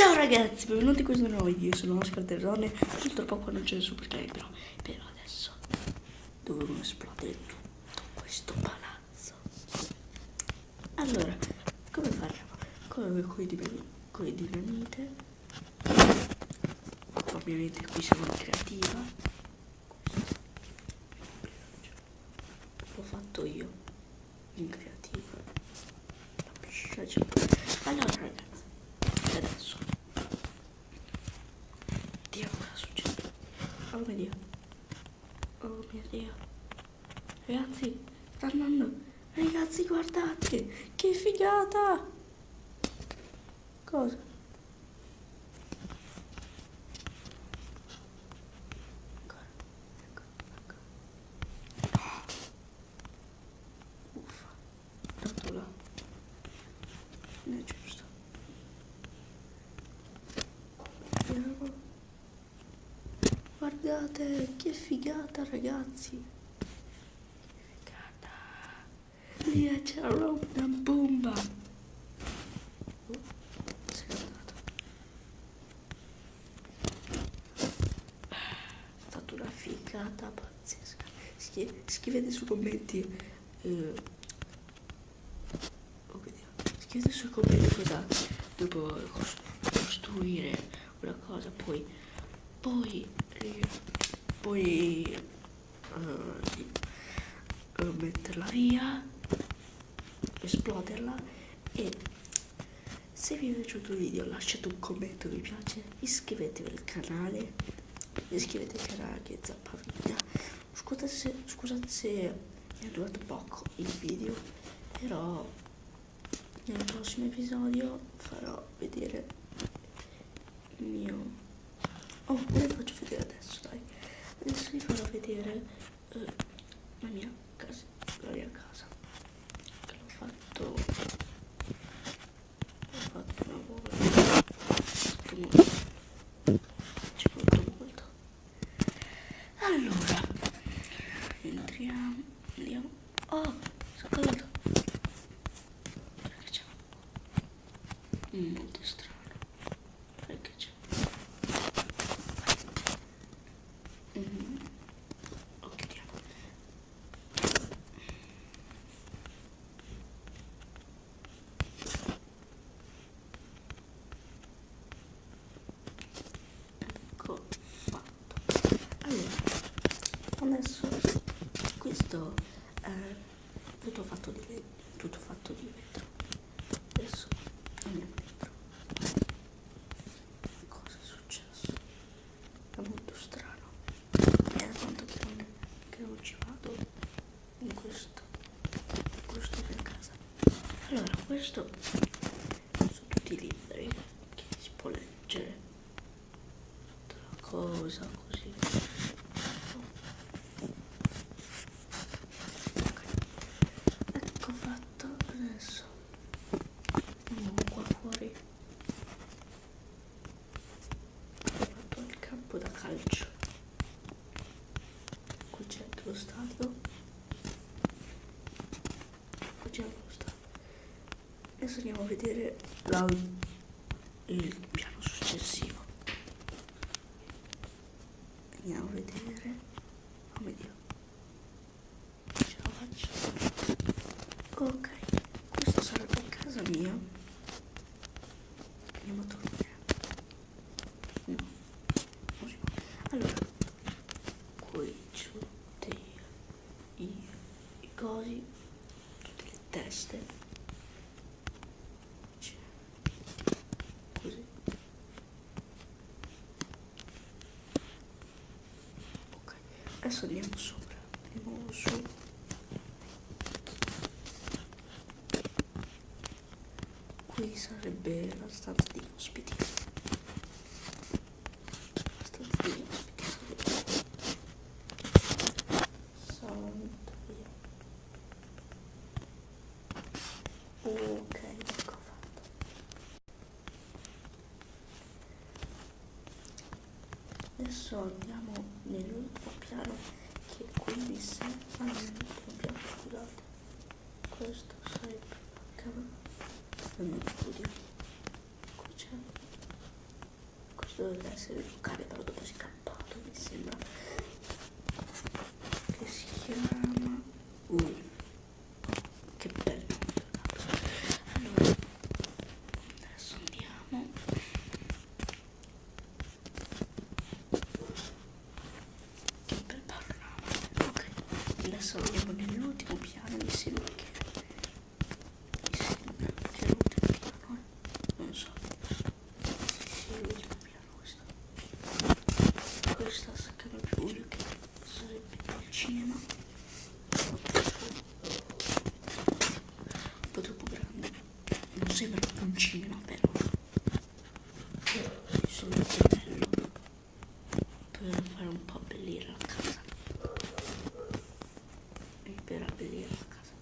Ciao ragazzi, benvenuti in questo nuovo video. Io sono Oscar Terrone. Purtroppo qua non c'è il super carico, però adesso dovremo esplodere tutto questo palazzo. Allora, come faremo? Come con le dinamite. Ovviamente qui siamo in creativa. L'ho fatto io in creativa. La piscina c'è. Allora ragazzi, adesso Dio, cosa succede? Oh mio Dio. Oh mio Dio. Ragazzi, sta andando. Ragazzi, guardate. Che figata. Cosa? Ecco. Uffa. Tanto là. Non è giusto. Vediamo. Guardate, che figata ragazzi. Che figata. Lì c'era una bomba. Se n'è andato. È stata una figata pazzesca. Scrivete sui commenti. Scrivete sui commenti cosa dopo costruire una cosa, poi metterla via, esploderla. E se vi è piaciuto il video lasciate un commento, mi piace, iscrivetevi al canale che Zappavina. Scusate se è durato poco il video, però nel prossimo episodio farò vedere il mio... Oh, ve lo faccio vedere adesso, dai. Adesso vi farò vedere la mia casa, che l'ho fatto una volta. Ci è voluto molto. Allora, andiamo. Oh, sono caduto. Perché c'è? Molto strano. Perché c'è? Lo chiudiamo. Ecco fatto. Allora, adesso questo è tutto fatto di vetro. Adesso andiamo dentro. Cosa è successo? È molto strano. È da tanto che non ci vado in questo per casa. Allora, questo sono tutti i libri che si può leggere. Tutta la cosa così. Ecco fatto. Adesso andiamo qua fuori. Ho fatto il campo da calcio. Qui c'è anche lo stadio. Adesso andiamo a vedere il piano successivo. Andiamo a vedere. Oh mio Dio. Ce la faccio. Ok, questa sarebbe casa mia. Andiamo a dormire. No, non si può. Allora, qui ci sono tutti i cosi, tutte le teste. Così. Ok, adesso andiamo sopra. Andiamo su. Qui sarebbe la stanza di ospiti. La stanza di ospiti sarebbe. Santa via. Ok, ecco fatto. Adesso andiamo nell'ultimo piano, che qui mi serve. Nell'ultimo piano, scusate. Questo sarebbe la camera del mio studio. Qui c'è questo dovrebbe essere il locale, però dopo si è cappato, mi sembra, che si chiama che bello, cazzo. Allora adesso andiamo, che bel panorama. Ok, adesso andiamo nell'ultimo piano, mi sembra che l'ultimo piano, non so, sì, l'ultimo piano questa secondo più che sarebbe il cinema, un po' troppo grande, non sembra proprio un cinema, però mi sembra che bello per fare un po' abbellire la casa, per abbellire la casa.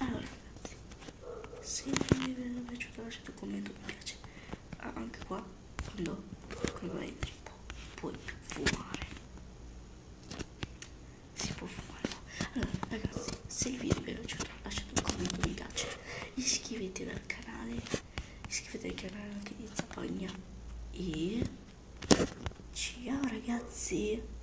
Allora ragazzi, se vi è piaciuto lasciate un commento, mi piace. Anche qua quando entri puoi fumare, si può fumare, no? Allora ragazzi, se il video vi è piaciuto lasciate un commento, mi piace, iscrivetevi al canale, anche di Zapagna, e ciao ragazzi.